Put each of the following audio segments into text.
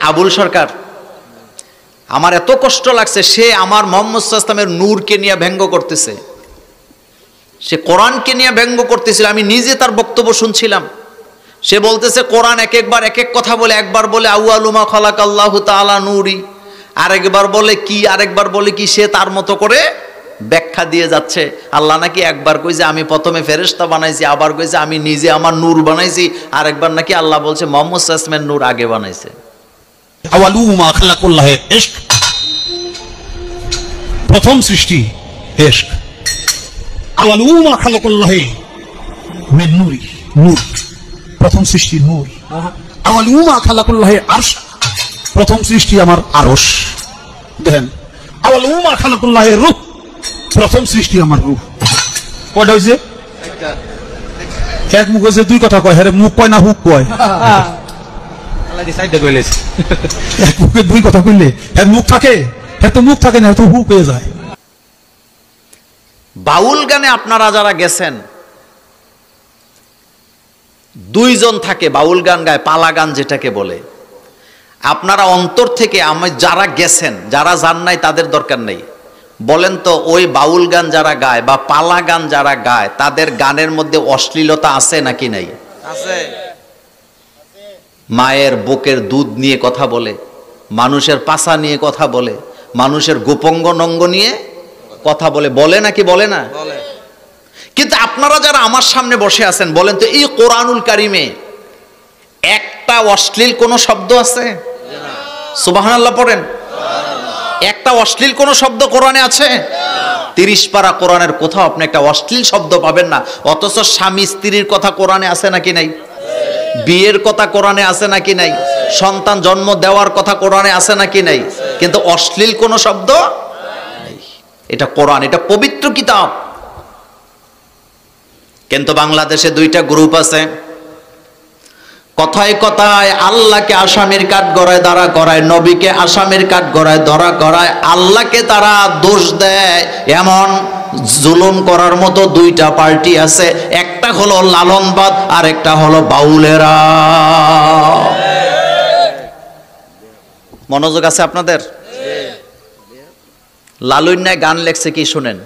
আবুল সরকার, আমার এত কষ্ট লাগছে, সে আমার মুহাম্মদ সাল্লাল্লাহু আলাইহি ওয়াসাল্লামের নূরকে নিয়ে ব্যঙ্গ করতেছে, সে কোরআনকে নিয়ে ব্যঙ্গ করতেছিল। আমি নিজে তার বক্তব্য শুনছিলাম। সে বলতেছে কোরআন এক একবার এক এক কথা বলে, একবার বলে আউয়ালু মা খালাকাল্লাহু তাআলা নূরি, আরেকবার বলে কি, আরেকবার বলে কি, সে তার মতো করে ব্যাখ্যা দিয়ে যাচ্ছে। আল্লাহ নাকি একবার কইছে আমি প্রথমে ফেরেশতা বানাইছি, আবার কইছে আমি নিজে আমার নূর বানাইছি, আরেকবার নাকি আল্লাহ বলছে মুহাম্মদ সাল্লাল্লাহু আলাইহি ওয়াসাল্লামের নূর আগে বানাইছে। আওয়ালু মা খালাকাল্লাহ ইশক, প্রথম সৃষ্টি ইশক। আওয়ালু মা খালাকাল্লাহ মিন নূরি, নূর, প্রথম সৃষ্টি নূর। আওয়ালু মা খালাকাল্লাহ আরশ, প্রথম সৃষ্টি আমার আরশ। দেখেন, আওয়ালু মা খালাকাল্লাহ রূহ, প্রথম সৃষ্টি আমার রূহ। কয়টা হইছে? এক মুখ হইছে, দুই কথা কয়, হ্যাঁ মুখ কয় না হুক কয়? এক মুখে দুই কথা কইলে হ্যাঁ মুখ থাকে, হ্যাঁ তো মুখ থাকে না, তো হুক হয়ে যায়। বাউল গানে আপনারা যারা গেছেন, দুইজন থাকে বাউল গান গায়, পালা গান যেটাকে বলে। আপনারা অন্তর থেকে, আমি যারা গেছেন, যারা যান নাই তাদের দরকার নেই, বলেন তো ওই বাউল গান যারা গায় বা পালা গান যারা গায়, তাদের গানের মধ্যে অশ্লীলতা আছে নাকি নাই? আছে। মায়ের বুকের দুধ নিয়ে কথা বলে, মানুষের পাছা নিয়ে কথা বলে, মানুষের গোপঙ্গ নঙ্গ নিয়ে কথা বলে, বলে নাকি বলে না? বলে। কিন্তু আপনারা যারা আমার সামনে বসে আছেন, বলেন তো এই কোরআনুল কারিমে একটা অশ্লীল কোন শব্দ আছে? সুবহানাল্লাহ পড়েন। একটা অশ্লীল কোন শব্দ কোরআনে আছে? 30 পারা কোরআনের কোথাও আপনি একটা অশ্লীল শব্দ পাবেন না। অথচ স্বামী স্ত্রীর কথা কোরআনে আছে নাকি নাই? বিয়ের কথা কোরআনে আছে নাকি নাই? সন্তান জন্ম দেওয়ার কথা কোরআনে আছে নাকি নাই? কিন্তু অশ্লীল কোন শব্দ নেই। এটা কোরআন, এটা পবিত্র কিতাব। কিন্তু বাংলাদেশে দুইটা গ্রুপ আছে, কথায় কথায় আল্লাহকে আসামির কাঠগড়ায় দাঁড়া করায়, নবীকে আসামির কাঠগড়ায় ধরা করায়, আল্লাহকে তারা দোষ দেয়। এমন জুলুম করার মতো দুইটা পার্টি আছে, একটা হলো লালনবাদ আর একটা হলো বাউলেরা। মনোযোগ আছে আপনাদের? লালুন্যায় গান লেখছে কি শুনেন,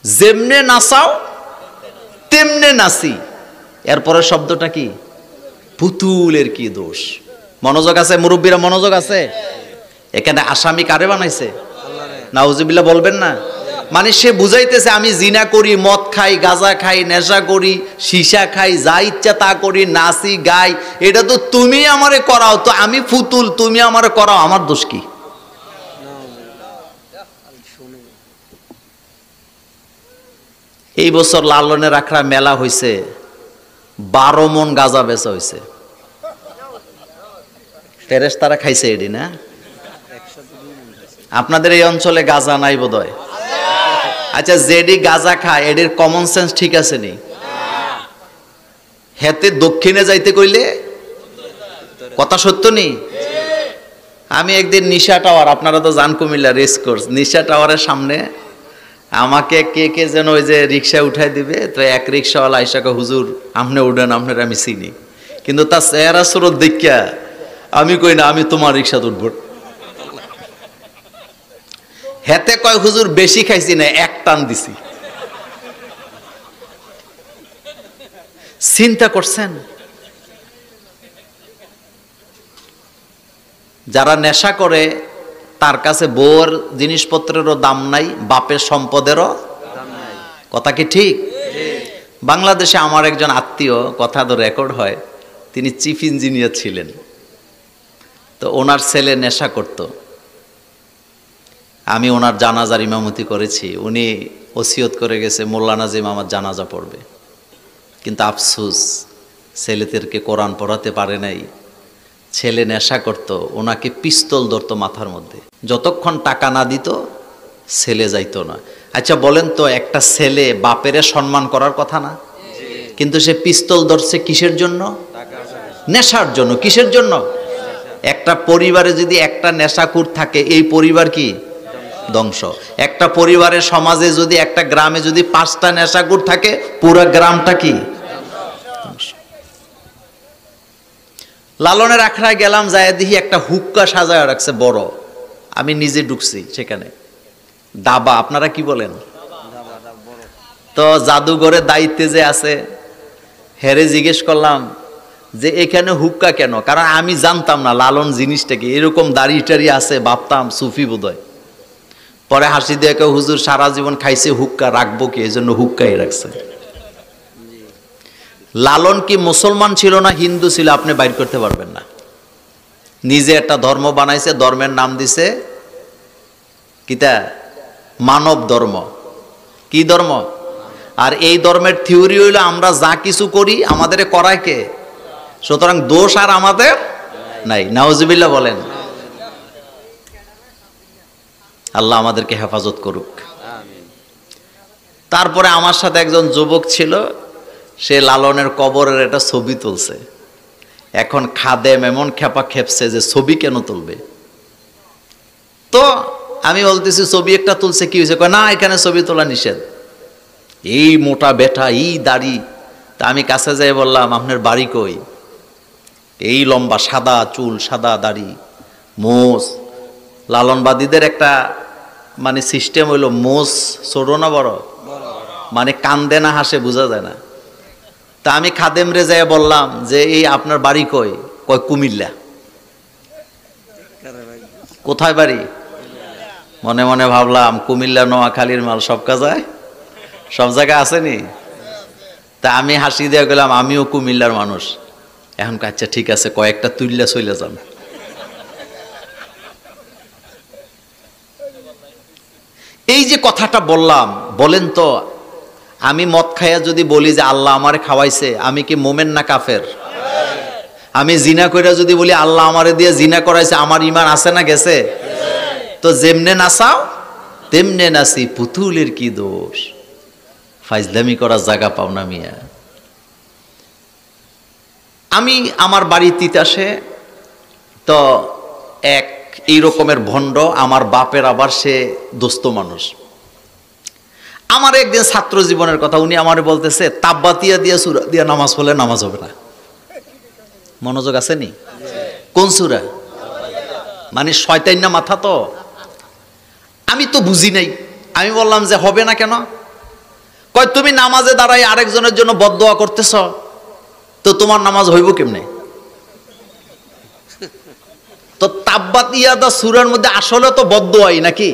যেমনে নাচাও তেমনে নাচি, এরপরে শব্দটা কি? পুতুলের কি দোষ? মনোযোগ আছে মুরব্বীরা? মনোযোগ আছে? এখানে আসামি কারে বানাইছে? নাউজুবিল্লাহ বলবেন না? মানে সে বুঝাইতেছে আমি জিনা করি, মদ খাই, গাঁজা খাই, নেশা করি, সীসা খাই, যা ইচ্ছা তা করি, নাচি গাই, এটা তো তুমি আমারে করাও, তো আমি পুতুল, তুমি আমারে করাও, আমার দোষ কি? এই বছর লালনের আখড়া মেলা হইছে, 12 মন গাঁজা বেচা হইছে। ফেরেশতারা খাইছে এডি না? আপনাদের এই অঞ্চলে গাঁজা নাই বোধহয়? আচ্ছা, যেডি গাঁজা খায় এডির কমন সেন্স ঠিক আছে নি? হেতে দক্ষিণে যাইতে কইলে কথা সত্য নি? আমি একদিন নিশা টাওয়ার, আপনারা তো জান কুমিল্লা রেস কোর্স, নিশা টাওয়ারের সামনে আমাকে কে কে যেন ওই যে রিক্সায় উঠাই দিবে, তো এক রিক্সাওয়ালা আইসাকে হুজুর আপনি উঠেন, আপনার আমি চিনি, কিন্তু তার চেহারা সুরত দেখিয়া আমি কই না আমি তোমার রিক্সাতে উঠব। হেতে কয় হুজুর বেশি খাইছি না, এক টান দিছি। চিন্তা করছেন? যারা নেশা করে তার কাছে বউর জিনিসপত্রেরও দাম নাই, বাপের সম্পদেরও দাম নাই। কথা কি ঠিক? বাংলাদেশে আমার একজন আত্মীয়, কথা তো রেকর্ড হয়, তিনি চিফ ইঞ্জিনিয়ার ছিলেন, তো ওনার ছেলে নেশা করত। আমি ওনার জানাজার ইমামতি করেছি, উনি ওসিয়ত করে গেছে মোল্লা নাজিম আমার জানাজা পড়বে, কিন্তু আফসোস ছেলেদেরকে কোরআন পড়াতে পারে নাই। ছেলে নেশা করত, ওনাকে পিস্তল ধরতো মাথার মধ্যে, যতক্ষণ টাকা না দিত ছেলে যাইতো না। আচ্ছা বলেন তো, একটা ছেলে বাপেরে সম্মান করার কথা না? কিন্তু সে পিস্তল ধরছে কিসের জন্য? নেশার জন্য। কিসের জন্য? একটা পরিবারে যদি একটা নেশাখোর থাকে, এই পরিবার কি ধ্বংস। একটা পরিবারের সমাজে যদি, একটা গ্রামে যদি 5টা নেশাখোর থাকে, পুরো গ্রামটা কি ধ্বংস। লালনের আখড়ায় গেলাম, যায় দেখি একটা হুক্কা সাজায় রাখছে বড়। আমি নিজে ঢুকছি সেখানে, দাবা আপনারা কি বলেন? তো জাদুঘরের দায়িত্বে যে আছে, হেরে জিজ্ঞেস করলাম যে এখানে হুক্কা কেন? কারণ আমি জানতাম না লালন জিনিসটা কি, এরকম দাড়ি টাড়ি আছে, ভাবতাম সুফি বোধহয়। পরে হাসি দিয়ে কেউ, হুজুর সারা জীবন খাইছে হুক্কা, রাখবো কি, এই জন্য হুক্কাই রাখছে। লালন কি মুসলমান ছিল না হিন্দু ছিল আপনি বাইর করতে পারবেন না। নিজে একটা ধর্ম বানাইছে, ধর্মের নাম দিছে কিতা? মানব ধর্ম। কি ধর্ম? আর এই ধর্মের থিওরি হইলো আমরা যা কিছু করি আমাদের করায় কে? সুতরাং দোষ আর আমাদের নাই। নাউজুবিল্লাহ বলেন। আল্লাহ আমাদেরকে হেফাজত করুক। তারপরে আমার সাথে একজন যুবক ছিল, সে লালনের কবরের একটা ছবি তুলছে। এখন খাদেম এমন খেপা খেপছে যে ছবি কেন তুলবে। তো আমি বলতেছি ছবি একটা তুলছে, কি হয়েছে? না, এখানে ছবি তোলা নিষেধ। এই মোটা বেটা, এই দাড়ি। তা আমি কাছে যাই বললাম, আপনার বাড়ি কই? এই লম্বা সাদা চুল, সাদা দাড়ি, মোষ। লালনবাদীদের একটা মানে সিস্টেম হইলো, মোষ ছোট না বড়, মানে কান্দে না হাসে বোঝা যায় না। তা আমি খাদেম রে যাই বললাম যে এই আপনার বাড়ি কই? কয় কুমিল্লা। কোথায় বাড়ি? মনে মনে ভাবলাম কুমিল্লা নোয়াখালীর মাল সব কাজায়, সব জায়গায় আসেনি। তা আমি হাসি দিয়ে গেলাম আমিও কুমিল্লার মানুষ। এখন আচ্ছা ঠিক আছে, কয়েকটা তুললা চলে যান। এই যে কথাটা বললাম, বলেন তো আমি মদ খাইয়া যদি বলি যে আল্লাহ আমারে খাওয়াইছে, আমি কি মোমেন না কাফের? আমি জিনা কইরা যদি বলি আল্লাহ আমারে দিয়ে জিনা করাইছে, আমার ঈমান আছে না গেছে? তো যেমনে নাচাও তেমনে নাচি, পুতুলের কি দোষ? ফাইজলামি করার জায়গা পাও না মিয়া। আমি আমার বাড়ি তিতাসে, তো এক এই রকমের ভণ্ড, আমার বাপের আবার সে দোস্ত মানুষ। আমার একদিন ছাত্র জীবনের কথা, উনি আমার বলতেছে তাব্বাতিয়া দিয়া সূরা দিয়া নামাজ পড়লে নামাজ হবে না। মনোযোগ আছে নি? কোন সূরা? মানে শয়তান না মাথা। তো আমি তো বুঝি নাই। আমি বললাম যে হবে না কেন? কয় তুমি নামাজে দাঁড়াই আরেকজনের জন্য বদদোয়া করতেছ, তো তোমার নামাজ হইব কেমনে? তো তাব্বাত ইয়াদা সূরার মধ্যে আসলে তো বদদোয়াই নাকি?